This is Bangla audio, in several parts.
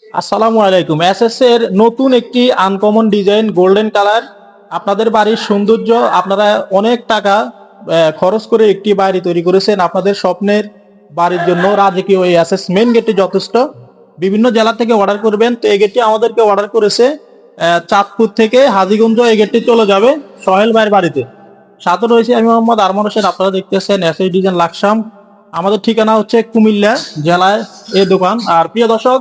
আসসালামু আলাইকুম। এসএস এর নতুন একটি আনকমন ডিজাইন গোল্ডেন কালার। আপনাদের বাড়ির সৌন্দর্য, আপনারা অনেক টাকা খরচ করে একটি বাড়ি তৈরি করেছেন আপনাদের স্বপ্নের বাড়ির জন্য। রাজকীয় এই এসএস মেন গেটটি যথেষ্ট। বিভিন্ন জেলা থেকে অর্ডার করবেন, তো এই গেটটি আমাদেরকে অর্ডার করেছে চাঁদপুর থেকে হাজীগঞ্জ। এই গেটটি চলে যাবে সোহেল ভাইয়ের বাড়িতে। সাথে রয়েছে আমি মোহাম্মদ আরমান হোসেন। আপনারা দেখতেছেন এসএস ডিজাইন লাকসাম। আমাদের ঠিকানা হচ্ছে কুমিল্লা জেলায় এই দোকান। আর প্রিয় দর্শক,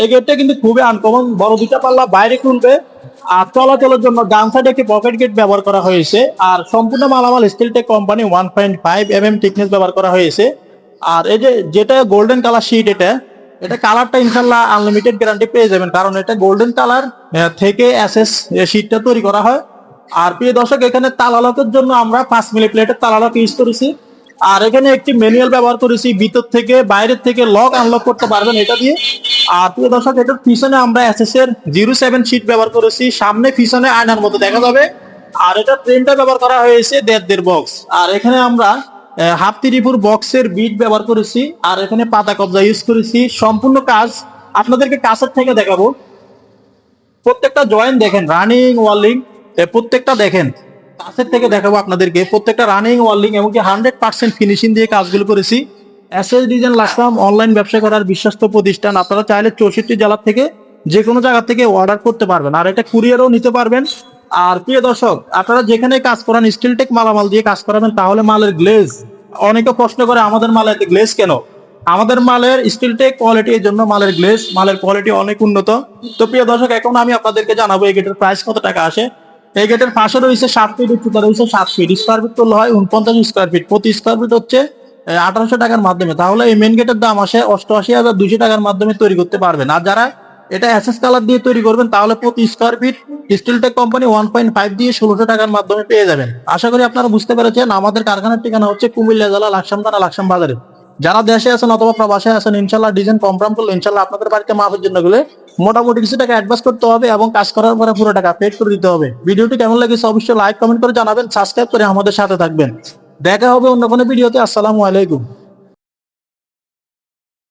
এই গেটটা কিন্তু খুবই আনকমন, বড় দুটা পাল্লা বাইরে খুলবে। আর চলাচলের জন্য ডান সাইডে একটি পকেট গেট ব্যবহার করা হয়েছে। আর সম্পূর্ণ মালামাল স্টিলটেক কোম্পানি 1.5 mm থিকনেস ব্যবহার করা হয়েছে। আর এই যে যেটা গোল্ডেন কালার শীট, এটা এটা কালারটা ইনশাল্লাহ আনলিমিটেড গ্যারান্টি পেয়ে যাবেন, কারণ এটা গোল্ডেন কালার থেকে এসএস শীটটা তৈরি করা হয়। আর প্রিয় দর্শক, এখানে তালা লকের জন্য আমরা 5 মিলি প্লেটের তালা লক ইউজ করেছি। আর এখানে একটি ম্যানুয়াল ব্যবহার করেছি, ভিতর থেকে বাইরের থেকে লক আনলক করতে পারবেন এটা দিয়ে। আর প্রিয় দর্শক, এটার পিছনে আমরা এসএস এর 07 শীট ব্যবহার করেছি, সামনে পিছনে আয়নার মতো দেখা যাবে। আর এটা ট্রেনটা ব্যবহার করা হয়েছে 1.5 বক্স। আর এখানে আমরা হাফ 3/4 বক্সের বিট ব্যবহার করেছি। আর এখানে পাতা কবজা ইউজ করেছি। সম্পূর্ণ কাজ আপনাদেরকে কাছের থেকে দেখাবো। প্রত্যেকটা জয়েন্ট দেখেন, রানিং ওয়ার্লিং, প্রত্যেকটা দেখেন কাছের থেকে দেখাবো আপনাদেরকে। প্রত্যেকটা রানিং ওয়ার্লিং এবং 100% ফিনিশিং দিয়ে কাজগুলো করেছি। এসএস ডিজাইন লাকসাম অনলাইন ব্যবসা করার বিশ্বস্ত প্রতিষ্ঠান। আপনারা চাইলে 64 জেলা থেকে যে কোনো জায়গা থেকে অর্ডার করতে পারবেন, আর এটা কুরিয়ারও নিতে পারবেন। আর প্রিয় দর্শক, আপনারা যেখানে কাজ করান স্টিলটেক মালামাল দিয়ে কাজ করাবেন, তাহলে মালের গ্লেজ, অনেকে প্রশ্ন করে আমাদের মালের গ্লেজ কেন। আমাদের মালের স্টিলটেক কোয়ালিটি, এই জন্য মালের গ্লেজ, মালের কোয়ালিটি অনেক উন্নত। তো প্রিয় দর্শক, এখন আমি আপনাদেরকে জানাবো এই গেটের প্রাইস কত টাকা আসে। এই গেটের পাশে রয়েছে 7 ফিট, উচ্চতা রয়েছে 7 ফিট, স্কোয়ার ফিট করলে হয় 49 স্কোয়ার ফিট। প্রতি স্কোয়ার ফিট হচ্ছে 1800 টাকার মাধ্যমে। তাহলে এই মেন গেটের দাম আসে 88,200 টাকার মাধ্যমে তৈরি করতে পারবেন। আর যারা এটা এসএস কালার দিয়ে তৈরি করবেন, তাহলে প্রতি স্কোয়ার ফিট স্টিলটেক কোম্পানি 1.5 দিয়ে 1600 টাকার মাধ্যমে পেয়ে যাবেন। আশা করি আপনারা বুঝতে পেরেছেন। আমাদের কারখানার ঠিকানা হচ্ছে কুমিল্লা জেলা লাকসাম থানা লাকসাম বাজারে। যারা দেশে আছেন অথবা প্রবাসে আছেন, ইনশাল্লাহ ডিজাইন কনফার্ম করলে ইনশাল্লাহ আপনাদের বাড়িতে মাপের জন্য গেলে মোটামুটি কিছু টাকা অ্যাডভান্স করতে হবে এবং কাজ করার পরে পুরো টাকা পেড করে দিতে হবে। ভিডিওটি কেমন লেগেছে অবশ্যই লাইক কমেন্ট করে জানাবেন, সাবস্ক্রাইব করে আমাদের সাথে থাকবেন। দেখা হবে অন্য কোনো ভিডিওতে। আসসালামু আলাইকুম।